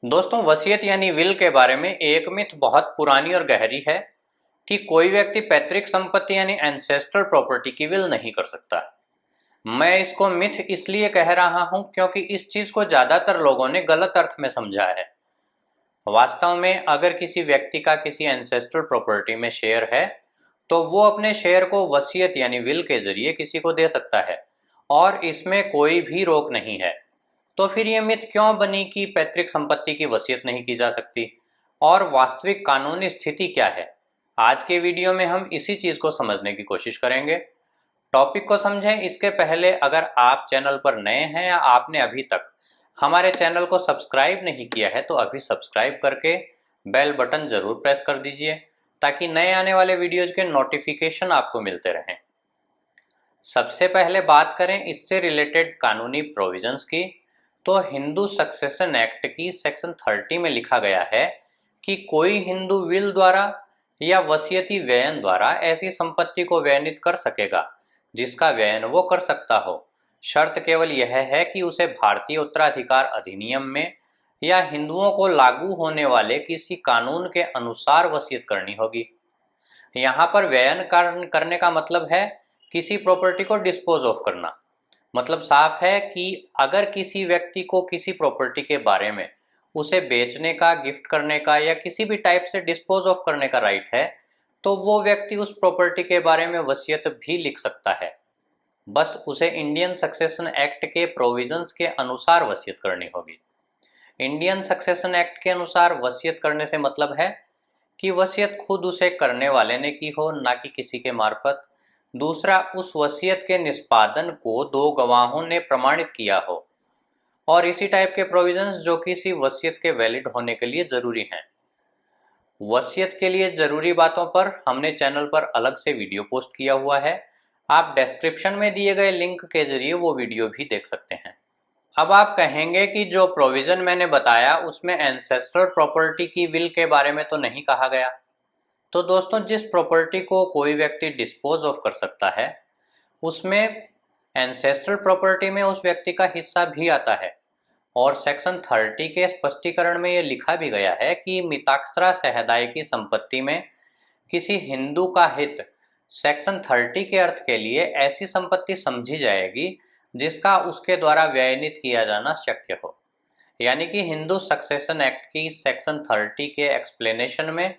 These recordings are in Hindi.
दोस्तों, वसीयत यानी विल के बारे में एक मिथ बहुत पुरानी और गहरी है कि कोई व्यक्ति पैतृक संपत्ति यानी एंसेस्ट्रल प्रॉपर्टी की विल नहीं कर सकता। मैं इसको मिथ इसलिए कह रहा हूं क्योंकि इस चीज को ज्यादातर लोगों ने गलत अर्थ में समझा है। वास्तव में अगर किसी व्यक्ति का किसी एंसेस्ट्रल प्रॉपर्टी में शेयर है तो वो अपने शेयर को वसीयत यानी विल के जरिए किसी को दे सकता है और इसमें कोई भी रोक नहीं है। तो फिर ये मिथ क्यों बनी कि पैतृक संपत्ति की वसीयत नहीं की जा सकती और वास्तविक कानूनी स्थिति क्या है? आज के वीडियो में हम इसी चीज को समझने की कोशिश करेंगे। टॉपिक को समझें इसके पहले अगर आप चैनल पर नए हैं या आपने अभी तक हमारे चैनल को सब्सक्राइब नहीं किया है तो अभी सब्सक्राइब करके बेल बटन जरूर प्रेस कर दीजिए ताकि नए आने वाले वीडियोज के नोटिफिकेशन आपको मिलते रहें। सबसे पहले बात करें इससे रिलेटेड कानूनी प्रोविजंस की, तो हिंदू सक्सेशन एक्ट की सेक्शन 30 में लिखा गया है कि कोई हिंदू विल द्वारा या वसीयती व्ययन द्वारा ऐसी संपत्ति को व्ययनित कर सकेगा जिसका व्ययन वो कर सकता हो। शर्त केवल यह है कि उसे भारतीय उत्तराधिकार अधिनियम में या हिंदुओं को लागू होने वाले किसी कानून के अनुसार वसीयत करनी होगी। यहाँ पर व्ययन करने का मतलब है किसी प्रॉपर्टी को डिस्पोज ऑफ करना। मतलब साफ है कि अगर किसी व्यक्ति को किसी प्रॉपर्टी के बारे में उसे बेचने का, गिफ्ट करने का या किसी भी टाइप से डिस्पोज ऑफ करने का राइट है तो वो व्यक्ति उस प्रॉपर्टी के बारे में वसीयत भी लिख सकता है। बस उसे इंडियन सक्सेशन एक्ट के प्रोविजंस के अनुसार वसीयत करनी होगी। इंडियन सक्सेशन एक्ट के अनुसार वसीयत करने से मतलब है कि वसीयत खुद उसे करने वाले ने की हो, ना कि किसी के मार्फत। दूसरा, उस वसीयत के निष्पादन को दो गवाहों ने प्रमाणित किया हो और इसी टाइप के प्रोविजंस जो किसी वसीयत के वैलिड होने के लिए जरूरी हैं। वसीयत के लिए जरूरी बातों पर हमने चैनल पर अलग से वीडियो पोस्ट किया हुआ है, आप डिस्क्रिप्शन में दिए गए लिंक के जरिए वो वीडियो भी देख सकते हैं। अब आप कहेंगे कि जो प्रोविजन मैंने बताया उसमें एंसेस्ट्रल प्रॉपर्टी की विल के बारे में तो नहीं कहा गया। तो दोस्तों, जिस प्रॉपर्टी को कोई व्यक्ति डिस्पोज ऑफ कर सकता है उसमें एंसेस्ट्रल प्रॉपर्टी में उस व्यक्ति का हिस्सा भी आता है और सेक्शन 30 के स्पष्टीकरण में यह लिखा भी गया है कि मिताक्षरा सहदाई की संपत्ति में किसी हिंदू का हित सेक्शन 30 के अर्थ के लिए ऐसी संपत्ति समझी जाएगी जिसका उसके द्वारा व्ययनित किया जाना शक्य हो। यानी कि हिंदू सक्सेशन एक्ट की सेक्शन 30 के एक्सप्लेनेशन में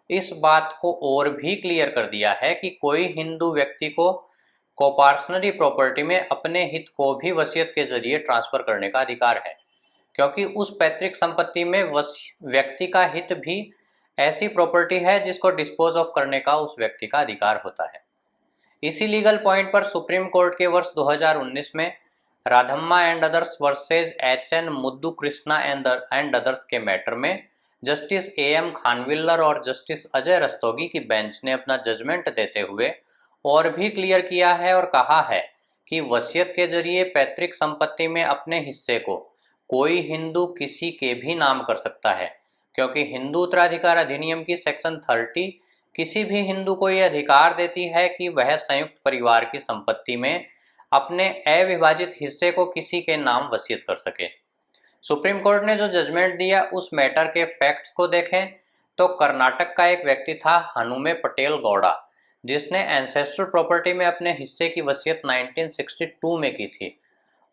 इस बात को और भी क्लियर कर दिया है कि कोई हिंदू व्यक्ति को कोपार्सनरी प्रॉपर्टी में अपने हित को भी वसीयत के जरिए ट्रांसफर करने का अधिकार है, क्योंकि उस पैतृक संपत्ति में व्यक्ति का हित भी ऐसी प्रॉपर्टी है जिसको डिस्पोज ऑफ करने का उस व्यक्ति का अधिकार होता है। इसी लीगल पॉइंट पर सुप्रीम कोर्ट के वर्ष 2019 में राधम्मा एंड अदर्स वर्सेज एच.एन. मुद्दू कृष्णा एंड अदर्स के मैटर में जस्टिस ए.एम. खानविल्लर और जस्टिस अजय रस्तोगी की बेंच ने अपना जजमेंट देते हुए और भी क्लियर किया है और कहा है कि वसीयत के जरिए पैतृक संपत्ति में अपने हिस्से को कोई हिंदू किसी के भी नाम कर सकता है, क्योंकि हिंदू उत्तराधिकार अधिनियम की सेक्शन 30 किसी भी हिंदू को यह अधिकार देती है कि वह संयुक्त परिवार की संपत्ति में अपने अविभाजित हिस्से को किसी के नाम वसीयत कर सके। सुप्रीम कोर्ट ने जो जजमेंट दिया उस मैटर के फैक्ट्स को देखें तो कर्नाटक का एक व्यक्ति था हनुमे पटेल गौड़ा, जिसने एंसेस्ट्रल प्रॉपर्टी में अपने हिस्से की वसीयत 1962 में की थी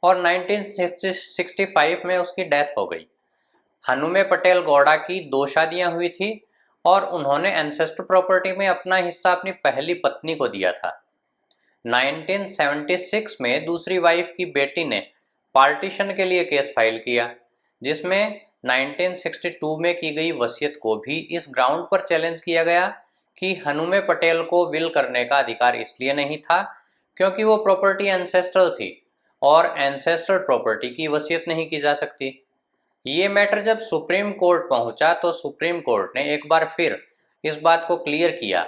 और 1965 में उसकी डेथ हो गई। हनुमे पटेल गौड़ा की दो शादियां हुई थी और उन्होंने एंसेस्ट्रल प्रॉपर्टी में अपना हिस्सा अपनी पहली पत्नी को दिया था। 1976 में दूसरी वाइफ की बेटी ने पार्टीशन के लिए केस फाइल किया, जिसमें 1962 में की गई वसीयत को भी इस ग्राउंड पर चैलेंज किया गया कि हनुमे पटेल को विल करने का अधिकार इसलिए नहीं था क्योंकि वो प्रॉपर्टी एंसेस्ट्रल थी और एंसेस्ट्रल प्रॉपर्टी की वसीयत नहीं की जा सकती। ये मैटर जब सुप्रीम कोर्ट पहुंचा तो सुप्रीम कोर्ट ने एक बार फिर इस बात को क्लियर किया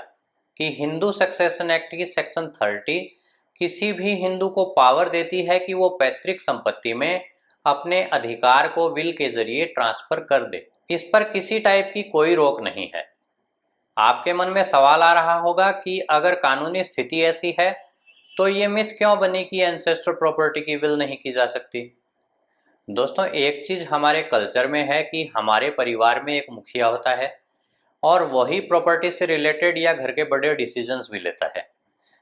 कि हिंदू सक्सेशन एक्ट की सेक्शन 30 किसी भी हिंदू को पावर देती है कि वो पैतृक संपत्ति में अपने अधिकार को विल के जरिए ट्रांसफर कर दे। इस पर किसी टाइप की कोई रोक नहीं है। आपके मन में सवाल आ रहा होगा कि अगर कानूनी स्थिति ऐसी है तो ये मिथ क्यों बनी कि एंसेस्ट्रल प्रॉपर्टी की विल नहीं की जा सकती। दोस्तों, एक चीज हमारे कल्चर में है कि हमारे परिवार में एक मुखिया होता है और वही प्रॉपर्टी से रिलेटेड या घर के बड़े डिसीजंस भी लेता है,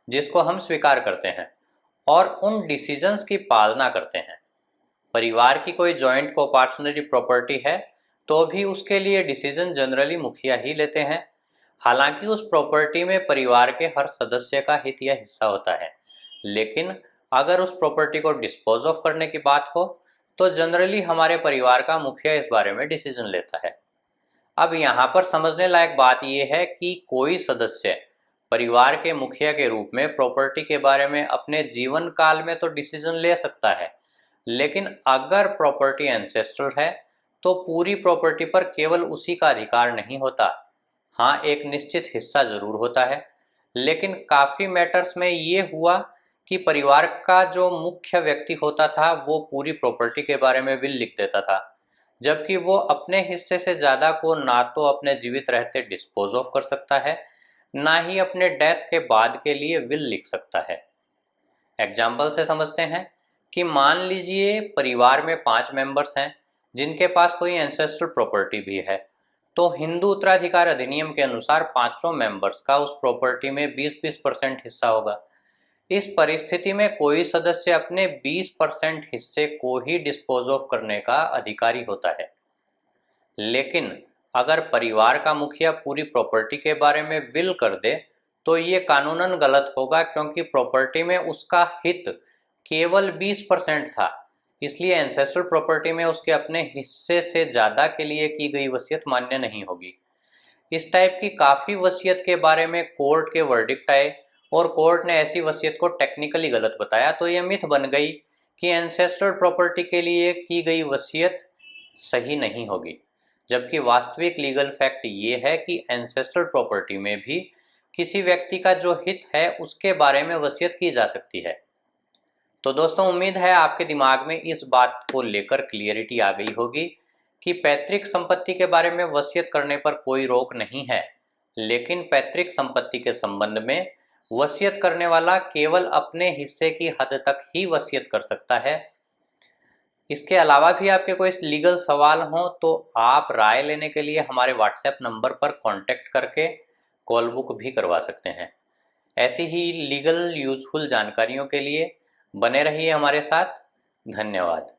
जिसको हम स्वीकार करते हैं और उन डिसीजंस की पालना करते हैं। परिवार की कोई जॉइंट कोपार्टनरी प्रॉपर्टी है तो भी उसके लिए डिसीजन जनरली मुखिया ही लेते हैं। हालांकि उस प्रॉपर्टी में परिवार के हर सदस्य का हित या हिस्सा होता है, लेकिन अगर उस प्रॉपर्टी को डिस्पोज ऑफ करने की बात हो तो जनरली हमारे परिवार का मुखिया इस बारे में डिसीजन लेता है। अब यहाँ पर समझने लायक बात यह है कि कोई सदस्य परिवार के मुखिया के रूप में प्रॉपर्टी के बारे में अपने जीवन काल में तो डिसीजन ले सकता है, लेकिन अगर प्रॉपर्टी एंसेस्ट्रल है तो पूरी प्रॉपर्टी पर केवल उसी का अधिकार नहीं होता। हाँ, एक निश्चित हिस्सा जरूर होता है, लेकिन काफ़ी मैटर्स में ये हुआ कि परिवार का जो मुख्य व्यक्ति होता था वो पूरी प्रॉपर्टी के बारे में विल लिख देता था, जबकि वो अपने हिस्से से ज़्यादा को ना तो अपने जीवित रहते डिस्पोज ऑफ कर सकता है, ना ही अपने डेथ के बाद के लिए विल लिख सकता है। एग्जाम्पल से समझते हैं कि मान लीजिए परिवार में 5 मेंबर्स हैं जिनके पास कोई एंसेस्ट्रल प्रॉपर्टी भी है, तो हिंदू उत्तराधिकार अधिनियम के अनुसार पांचों मेंबर्स का उस प्रॉपर्टी में 20-20% हिस्सा होगा। इस परिस्थिति में कोई सदस्य अपने 20% हिस्से को ही डिस्पोज ऑफ करने का अधिकारी होता है। लेकिन अगर परिवार का मुखिया पूरी प्रॉपर्टी के बारे में विल कर दे तो ये कानूनन गलत होगा, क्योंकि प्रॉपर्टी में उसका हित केवल 20% था, इसलिए एंसेस्ट्रल प्रॉपर्टी में उसके अपने हिस्से से ज़्यादा के लिए की गई वसीयत मान्य नहीं होगी। इस टाइप की काफ़ी वसीयत के बारे में कोर्ट के वर्डिक्ट आए और कोर्ट ने ऐसी वसीयत को टेक्निकली गलत बताया, तो यह मिथ बन गई कि एंसेस्ट्रल प्रॉपर्टी के लिए की गई वसीयत सही नहीं होगी, जबकि वास्तविक लीगल फैक्ट ये है कि एंसेस्ट्रल प्रॉपर्टी में भी किसी व्यक्ति का जो हित है उसके बारे में वसीयत की जा सकती है। तो दोस्तों, उम्मीद है आपके दिमाग में इस बात को लेकर क्लियरिटी आ गई होगी कि पैतृक संपत्ति के बारे में वसीयत करने पर कोई रोक नहीं है, लेकिन पैतृक संपत्ति के संबंध में वसीयत करने वाला केवल अपने हिस्से की हद तक ही वसीयत कर सकता है। इसके अलावा भी आपके कोई लीगल सवाल हों तो आप राय लेने के लिए हमारे व्हाट्सएप नंबर पर कांटेक्ट करके कॉल बुक भी करवा सकते हैं। ऐसी ही लीगल यूजफुल जानकारियों के लिए बने रहिए हमारे साथ। धन्यवाद।